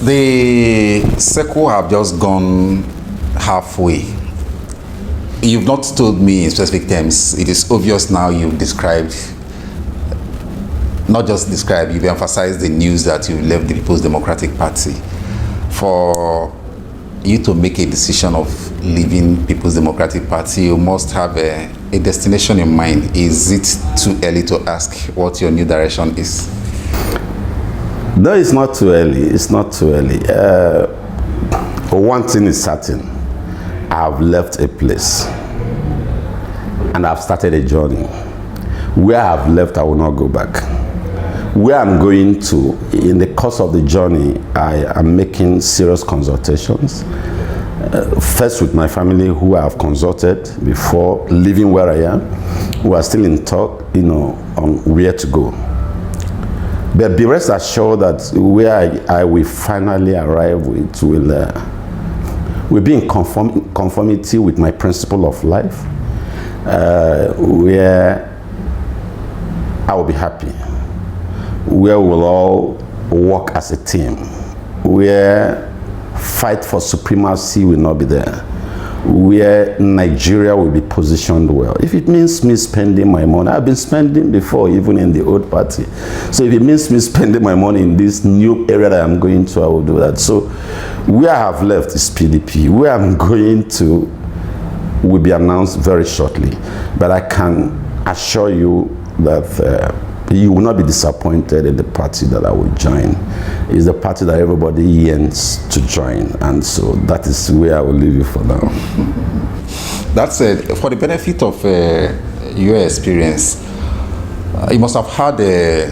The circle have just gone halfway. You've not told me in specific terms. It is obvious now you've described, not just described, you've emphasized the news that you left the People's Democratic Party. For you to make a decision of leaving People's Democratic Party, you must have a destination in mind. Is it too early to ask what your new direction is? No, it's not too early. It's not too early. One thing is certain. I've left a place and I've started a journey. Where I've left, I will not go back. Where I'm going to, in the course of the journey, I am making serious consultations. First with my family, who I have consulted before leaving where I am, who are still in talk, on where to go. But be rest assured that where I will finally arrive with will be in conformity with my principle of life, where I will be happy, where we'll all work as a team, where fight for supremacy will not be there, where Nigeria will be positioned well. If it means me spending my money, I've been spending before, even in the old party. So if it means me spending my money in this new area that I'm going to, I will do that. So where I have left is PDP. Where I'm going to will be announced very shortly. But I can assure you that you will not be disappointed in the party that I will join. It's the party that everybody yearns to join, and so that is where I will leave you for now. That's it. For the benefit of your experience, you must have had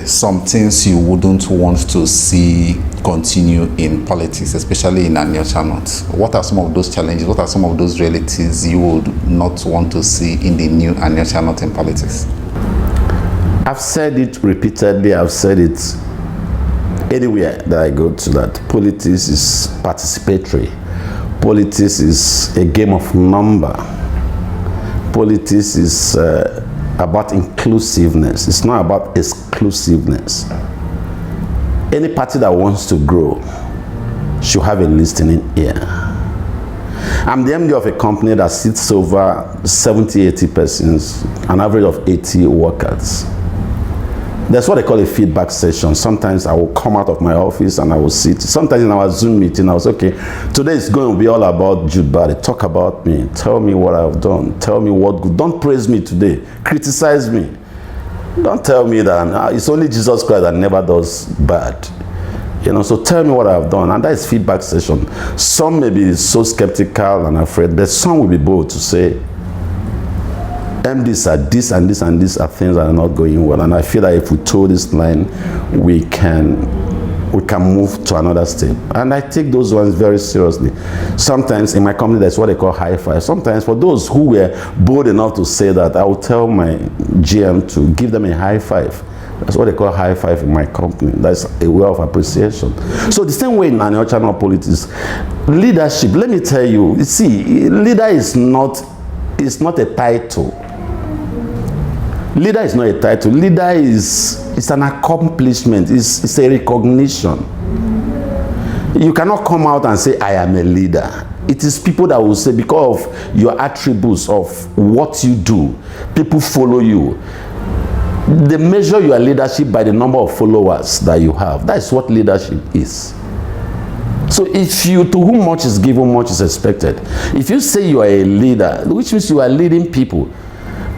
some things you wouldn't want to see continue in politics, especially in Anyocha North. What are some of those challenges? What are some of those realities you would not want to see in the new Anyocha North in politics? I've said it repeatedly. I've said it anywhere that I go to, that politics is participatory. Politics is a game of number. Politics is about inclusiveness. It's not about exclusiveness. Any party that wants to grow should have a listening ear. I'm the MD of a company that sits over 70, 80 persons, an average of 80 workers. That's what I call a feedback session. Sometimes I will come out of my office and I will sit. Sometimes in our Zoom meeting, I was okay, today is going to be all about Jude Baadi. Talk about me. Tell me what I've done. Tell me what good. Don't praise me today. Criticize me. Don't tell me that it's only Jesus Christ that never does bad. So tell me what I've done. And that is feedback session. Some may be so skeptical and afraid, but some will be bold to say, MDs are this and this and these are things that are not going well. And I feel that if we toe this line, we can move to another step. And I take those ones very seriously. Sometimes in my company, that's what they call high five. Sometimes for those who were bold enough to say that, I will tell my GM to give them a high five. That's what they call high five in my company. That's a way of appreciation. So the same way in Anyocha North politics, leadership, let me tell you, leader is not a title. Leader is not a title. Leader is an accomplishment. It's a recognition. You cannot come out and say, I am a leader. It is people that will say, because of your attributes of what you do, people follow you. They measure your leadership by the number of followers that you have. That is what leadership is. So to whom much is given, much is expected. If you say you are a leader, which means you are leading people,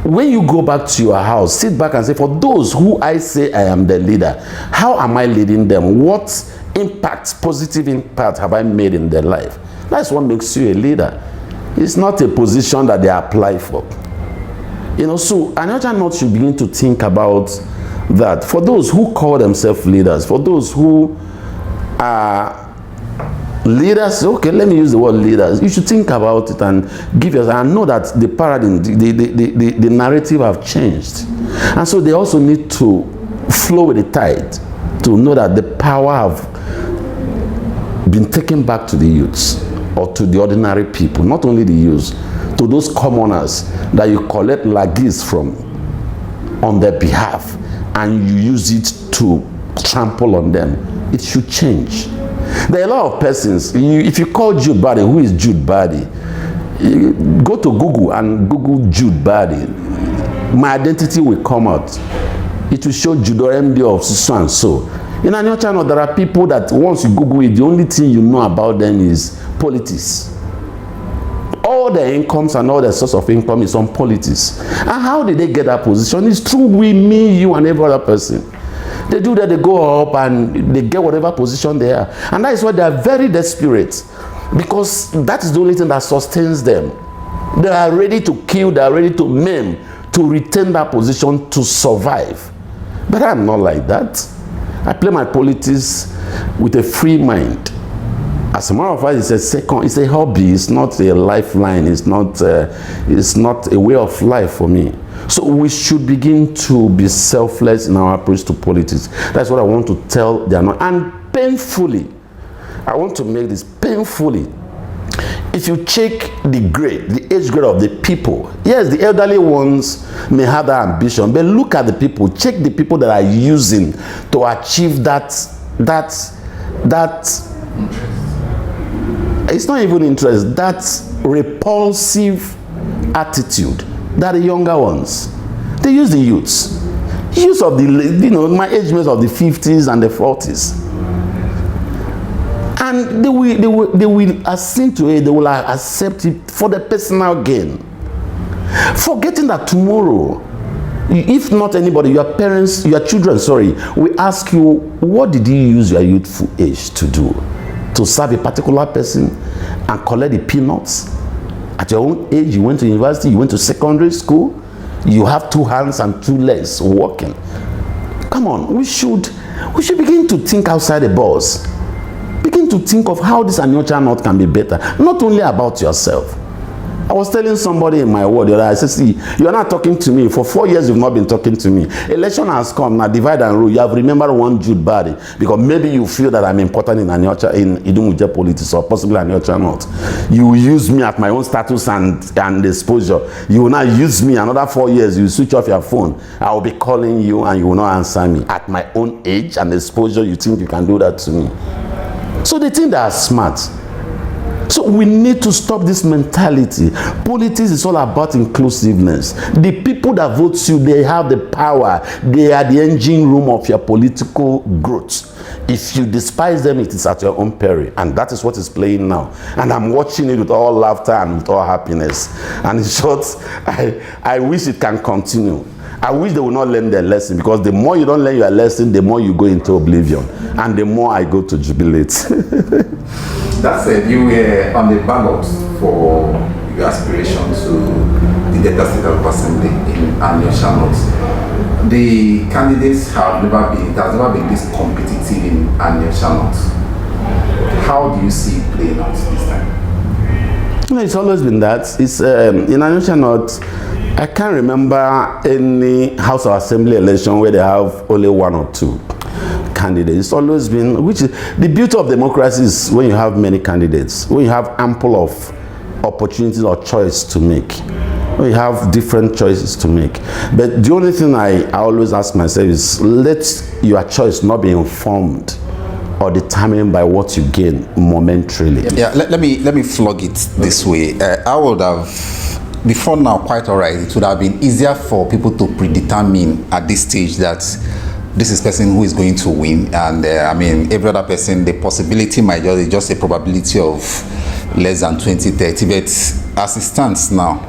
when you go back to your house, sit back and say, for those who I say I am the leader, how am I leading them? What impact, positive impact have I made in their life? That's what makes you a leader. It's not a position that they apply for. So Anyocha North should begin to think about that. For those who call themselves leaders, for those who are leaders, okay, let me use the word leaders. You should think about it and give yourself, and know that the paradigm, the narrative have changed. And so they also need to flow with the tide to know that the power have been taken back to the youths or to the ordinary people, not only the youths, to those commoners that you collect lagis from on their behalf and you use it to trample on them. It should change. There are a lot of persons. If you call Jude Baadi, who is Jude Baadi? Go to Google and Google Jude Baadi. My identity will come out. It will show Jude MD of so and so. In your channel, there are people that once you Google it, the only thing you know about them is politics. All their incomes and all their source of income is on politics. And how did they get that position? It's through me, you, and every other person. They do that, they go up and they get whatever position they are. And that is why they are very desperate. Because that is the only thing that sustains them. They are ready to kill, they are ready to maim, to retain that position, to survive. But I'm not like that. I play my politics with a free mind. As a matter of fact, it's a hobby. It's not a lifeline. It's not a way of life for me. So we should begin to be selfless in our approach to politics. That's what I want to tell them. And painfully, I want to make this painfully. If you check the age grade of the people, yes, the elderly ones may have that ambition, but look at the people. Check the people that are using to achieve that it's not even interest, that repulsive attitude that the younger ones, they use the youths of the, my age mates of the 50s and the 40s. And they will assent to it, they will accept it for the personal gain. Forgetting that tomorrow, if not anybody, your parents, your children, we ask you, what did you use your youthful age to do? To serve a particular person and collect the peanuts? At your own age, you went to university, you went to secondary school, you have 2 hands and 2 legs working. Come on, we should begin to think outside the box. Begin to think of how this Anyocha North can be better. Not only about yourself. I was telling somebody in my ward, I said, see, you are not talking to me. For 4 years, you've not been talking to me. Election has come, now divide and rule. You have remembered one Jude Baadi, because maybe you feel that I'm important in Anyocha, in Idumuje politics, or possibly Anyocha North. You will use me at my own status and exposure. You will not use me another 4 years. You switch off your phone. I will be calling you and you will not answer me. At my own age and exposure, you think you can do that to me. So they think they are smart. So we need to stop this mentality. Politics is all about inclusiveness. The people that vote you, they have the power. They are the engine room of your political growth. If you despise them, it is at your own peril. And that is what is playing now. And I'm watching it with all laughter and with all happiness. And in short, I wish it can continue. I wish they will not learn their lesson, because the more you don't learn your lesson, the more you go into oblivion. And the more I go to jubilate. That said, you were on the ballot for your aspiration to the Delta State Assembly in Anyocha North. The candidates has never been this competitive in Anyocha North. How do you see it playing out this time? It's always been that. It's in Anyocha North. I can't remember any House of Assembly election where they have only 1 or 2 candidates. It's always been, which is the beauty of democracy, is when you have many candidates, when you have ample of opportunities or choice to make, when you have different choices to make. But the only thing I always ask myself is, let your choice not be informed or determined by what you gain momentarily. Yeah, let me flog it this way. I would have, before now, quite all right, it would have been easier for people to predetermine at this stage that this is person who is going to win. And every other person, the possibility might just a probability of less than 20-30. But as it stands now,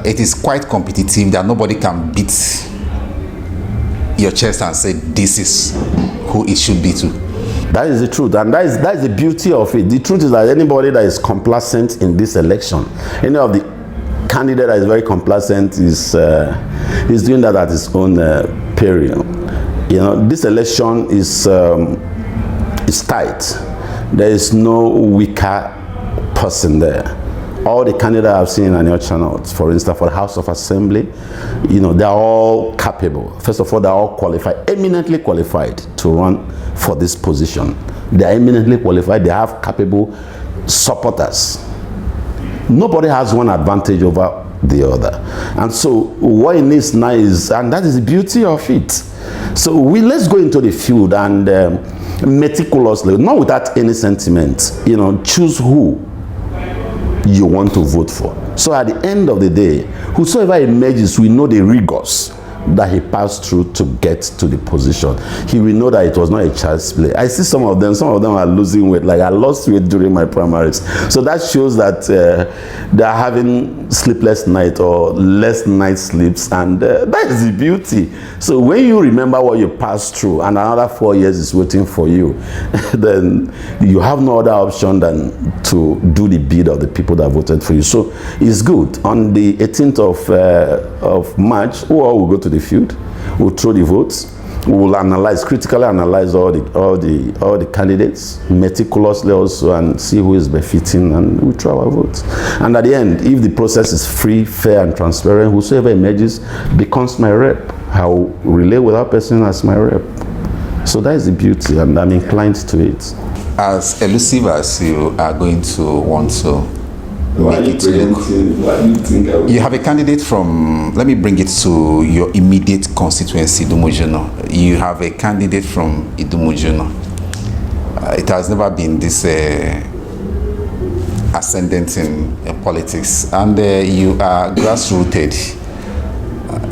it is quite competitive that nobody can beat your chest and say this is who it should be to. That is the truth, and that is the beauty of it. The truth is that anybody that is complacent in this election, any of the candidate that is very complacent is doing that at his own peril. This election is tight. There is no weaker person there. All the candidates I've seen in Anyocha North, for instance, for the House of Assembly, they're all capable. First of all, they're all qualified, eminently qualified to run for this position. They're eminently qualified. They have capable supporters. Nobody has one advantage over the other. And so what it needs now is, and that is the beauty of it. So let's go into the field and meticulously, not without any sentiment, choose who you want to vote for. So at the end of the day, whosoever emerges, we know the rigors that he passed through to get to the position. He will know that it was not a child's play. I see some of them are losing weight. Like I lost weight during my primaries. So that shows that they are having sleepless nights or less night sleeps, and that is the beauty. So when you remember what you passed through and another 4 years is waiting for you, then you have no other option than to do the bid of the people that voted for you. So it's good. On the 18th of March, we all will go to the field. We'll throw the votes. We will critically analyze all the candidates meticulously also, and see who is befitting, and we'll throw our votes. And at the end, if the process is free, fair, and transparent, whosoever emerges becomes my rep. I will relay with that person as my rep. So that is the beauty, and I'm inclined to it. As elusive as you are going to want to make it look, you have a candidate from, let me bring it to your immediate constituency, Idumujuno. You have a candidate from Idumujuno. It has never been this ascendant in politics, and you are grassrooted.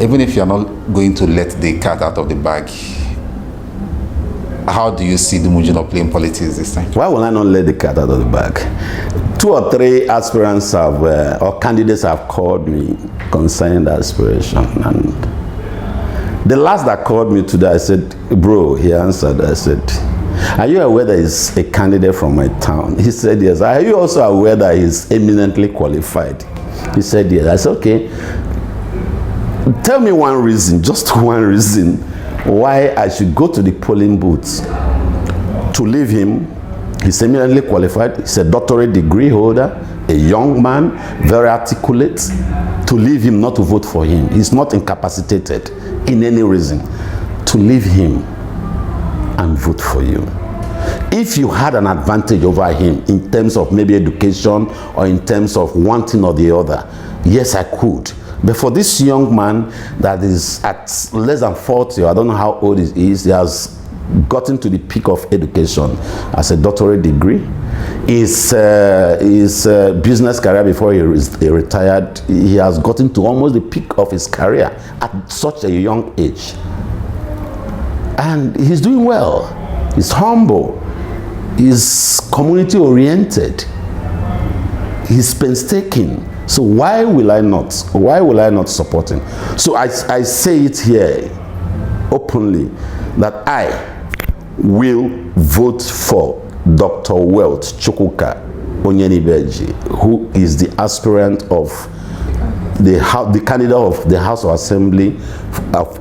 Even if you are not going to let the cat out of the bag, how do you see Idumujuno playing politics this time? Why will I not let the cat out of the bag? 2 or 3 aspirants or candidates have called me concerning the aspiration. And the last that called me today, I said, bro, he answered, I said, are you aware that he's a candidate from my town? He said, yes. Are you also aware that he's eminently qualified? He said, yes. I said, okay. Tell me one reason, just one reason, why I should go to the polling booth to leave him. He's eminently qualified. He's a doctorate degree holder, a young man, very articulate. To leave him, not to vote for him. He's not incapacitated in any reason. To leave him and vote for you. If you had an advantage over him in terms of maybe education or in terms of one thing or the other, yes, I could. But for this young man that is at less than 40, or I don't know how old he is, he has gotten to the peak of education as a doctorate degree. His business career before he retired, he has gotten to almost the peak of his career at such a young age. And he's doing well. He's humble. He's community oriented. He's painstaking. So why will I not support him? So I say it here openly that I will vote for Dr. Welt Chukwuka Onyenibeji, who is the aspirant of the candidate of the House of Assembly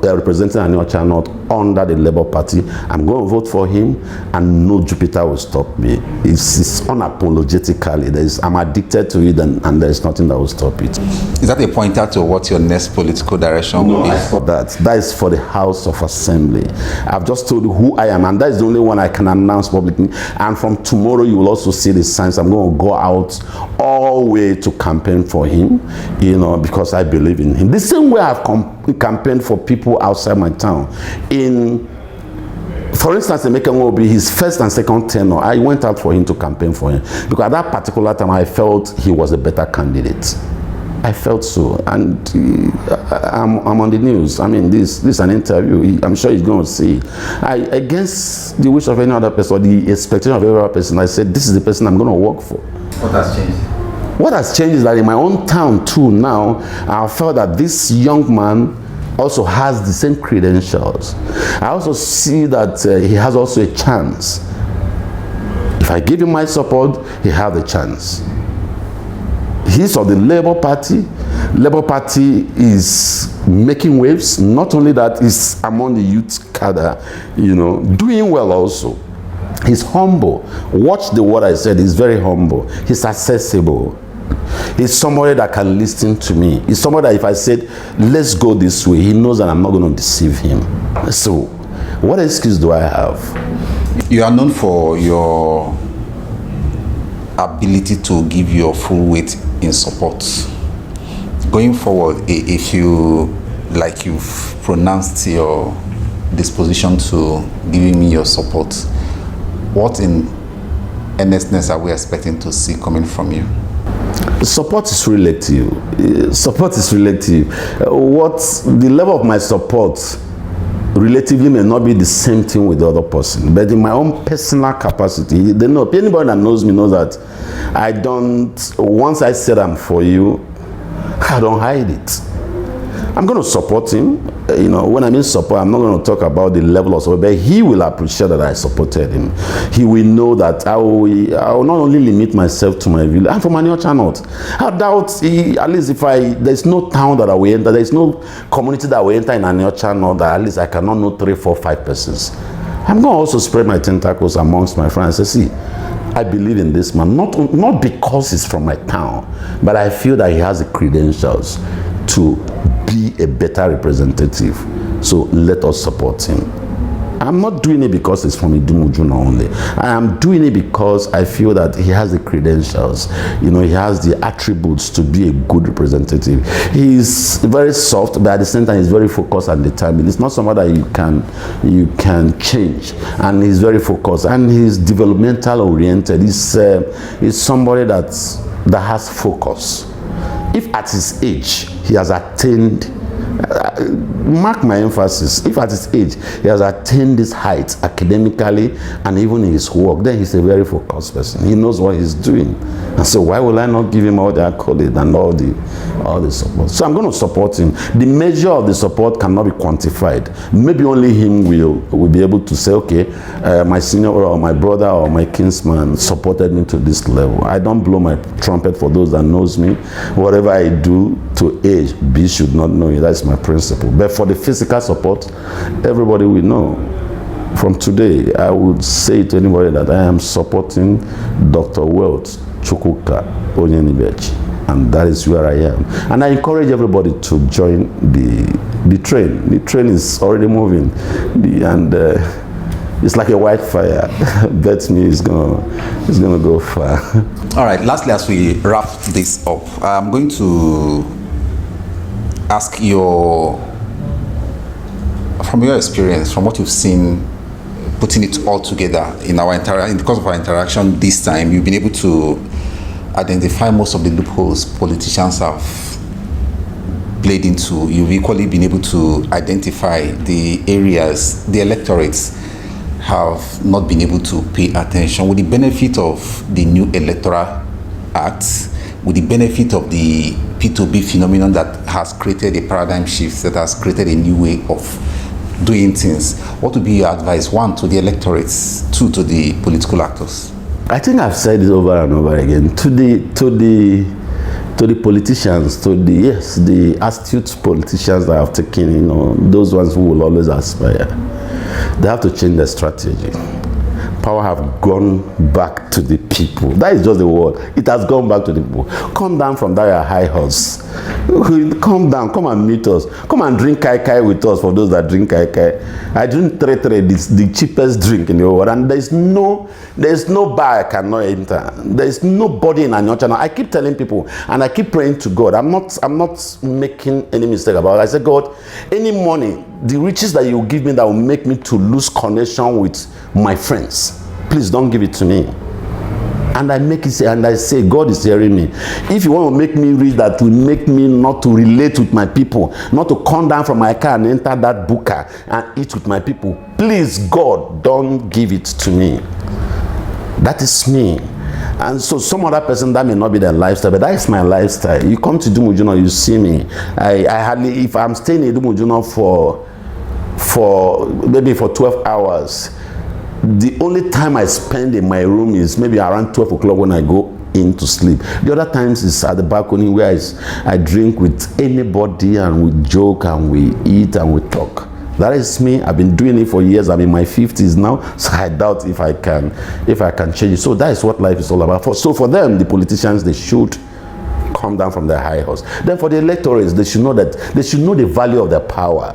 representing Aniocha North under the Labour Party. I'm going to vote for him, and no Jupiter will stop me. It's unapologetically. I'm addicted to it, and there's nothing that will stop it. Is that a pointer to what your next political direction will be? That is for the House of Assembly. I've just told you who I am, and that is the only one I can announce publicly. And from tomorrow, you will also see the signs. I'm going to go out all the way to campaign for him, because I believe in him. The same way I've campaigned for people outside my town. For instance, Emeka Nwobi, his first and second tenure, I went out for him to campaign for him, because at that particular time I felt he was a better candidate. I felt so, and I'm on the news. I mean, this is an interview. I'm sure he's going to see. Against the wish of any other person, or the expectation of every other person, I said, this is the person I'm going to work for. What has changed? What has changed is that in my own town too now, I felt that this young man also has the same credentials. I also see that he has also a chance. If I give him my support, he has a chance. He's of the Labour Party. Labour Party is making waves. Not only that, he's among the youth cadre, doing well also. He's humble. Watch the word I said. He's very humble. He's accessible. He's somebody that can listen to me. He's somebody that if I said, let's go this way, he knows that I'm not going to deceive him. So, what excuse do I have? You are known for your ability to give your full weight in support. Going forward, if you've pronounced your disposition to giving me your support, what in earnestness are we expecting to see coming from you? Support is relative. Support is relative. What the level of my support relatively may not be the same thing with the other person, but in my own personal capacity, they know. Anybody that knows me knows that I don't. Once I said I'm for you, I don't hide it. I'm going to support him. When I mean support, I'm not going to talk about the level of support, but he will appreciate that I supported him. He will know that I will not only limit myself to my village. I'm from Aniocha North. I doubt, at least there's no town that I will enter, there's no community that I will enter in Aniocha North that at least I cannot know 3, 4, 5 persons. I'm going to also spread my tentacles amongst my friends and say, see, I believe in this man, not because he's from my town, but I feel that he has the credentials to be a better representative. So let us support him. I'm not doing it because it's from Idumujuna only. I am doing it because I feel that he has the credentials. He has the attributes to be a good representative. He's very soft, but at the same time, he's very focused and determined. It's not somebody that you can change. And he's very focused. And he's developmental oriented. He's somebody that has focus. If at his age he has attained, mark my emphasis, if at his age he has attained this height academically and even in his work, then he's a very focused person. He knows what he's doing. And so why will I not give him all the accolades and all the support? So I'm going to support him. The measure of the support cannot be quantified. Maybe only him will be able to say, okay, my senior or my brother or my kinsman supported me to this level. I don't blow my trumpet for those that knows me. Whatever I do to A, B should not know it. That's my principle. But for the physical support, everybody will know. From today, I would say to anybody that I am supporting Dr. Wealth Chukwuka Onyenibechi, and that is where I am. And I encourage everybody to join the train. The train is already moving, and it's like a wildfire. Bet me, it's gonna go far. All right. Lastly, as we wrap this up, I'm going to ask from your experience, from what you've seen, putting it all together in because of our interaction this time, you've been able to identify most of the loopholes politicians have played into. You've equally been able to identify the areas the electorates have not been able to pay attention. With the benefit of the new Electoral Act, with the benefit of the P2B phenomenon that has created a paradigm shift, that has created a new way of doing things, what would be your advice? 1, to the electorates, 2, to the political actors? I think I've said it over and over again. To the politicians, the astute politicians that have taken, those ones who will always aspire, they have to change their strategy. Power have gone back to the people. That is just the word. It has gone back to the people. Come down from that high horse. Come down, come and meet us. Come and drink kai kai with us for those that drink kai kai. I drink tre, the cheapest drink in the world, and there's no bar I cannot enter. There's nobody in Aniocha. I keep telling people, and I keep praying to God. I'm not making any mistake about it. I say, God, any money, the riches that you give me that will make me to lose connection with my friends, please don't give it to me. And I make it, and I say, God is hearing me. If you want to make me rich, that will make me not to relate with my people, not to come down from my car and enter that buka and eat with my people, please, God, don't give it to me. That is me. And so some other person, that may not be their lifestyle, but that is my lifestyle. You come to Idumujuna, you see me. I hardly, if I'm staying in Idumujuna for maybe for 12 hours, the only time I spend in my room is maybe around 12 o'clock when I go in to sleep. The other times is at the balcony where I drink with anybody and we joke and we eat and we talk. That is me. I've been doing it for years. I'm in my 50s now, so I doubt if I can change it. So that is what life is all about. So for them, the politicians, they should come down from their high horse. Then for the electorates, they should know the value of their power.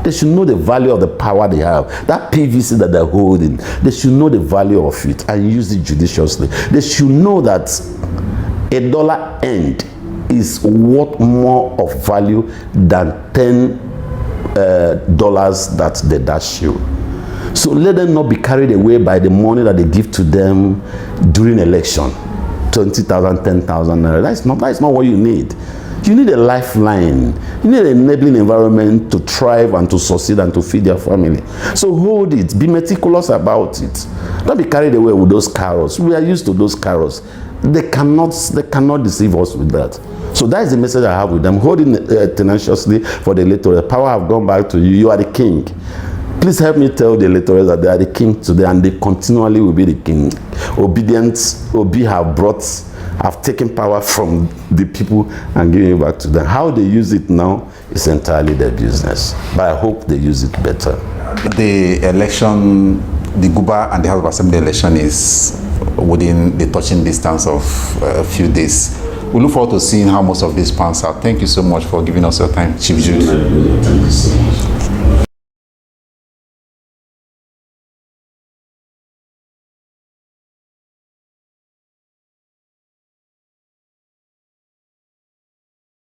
They should know the value of the power they have. That PVC that they're holding, they should know the value of it and use it judiciously. They should know that $1 end is worth more of value than $10 that they dash you. So let them not be carried away by the money that they give to them during election. 20,000, 10,000 naira. That's not what you need. You need a lifeline. You need an enabling environment to thrive and to succeed and to feed your family. So hold it. Be meticulous about it. Don't be carried away with those carols. We are used to those carols. They cannot deceive us with that. So that is the message I have with them. Hold it tenaciously for the electorate. The power have gone back to you. You are the king. Please help me tell the electorate that they are the king today and they continually will be the king. Obedience, Obi have taken power from the people and giving it back to them. How they use it now is entirely their business. But I hope they use it better. The election, the Guba and the House of Assembly election is within the touching distance of a few days. We look forward to seeing how most of this pans out. Thank you so much for giving us your time, Chief Jude. Thank you so much.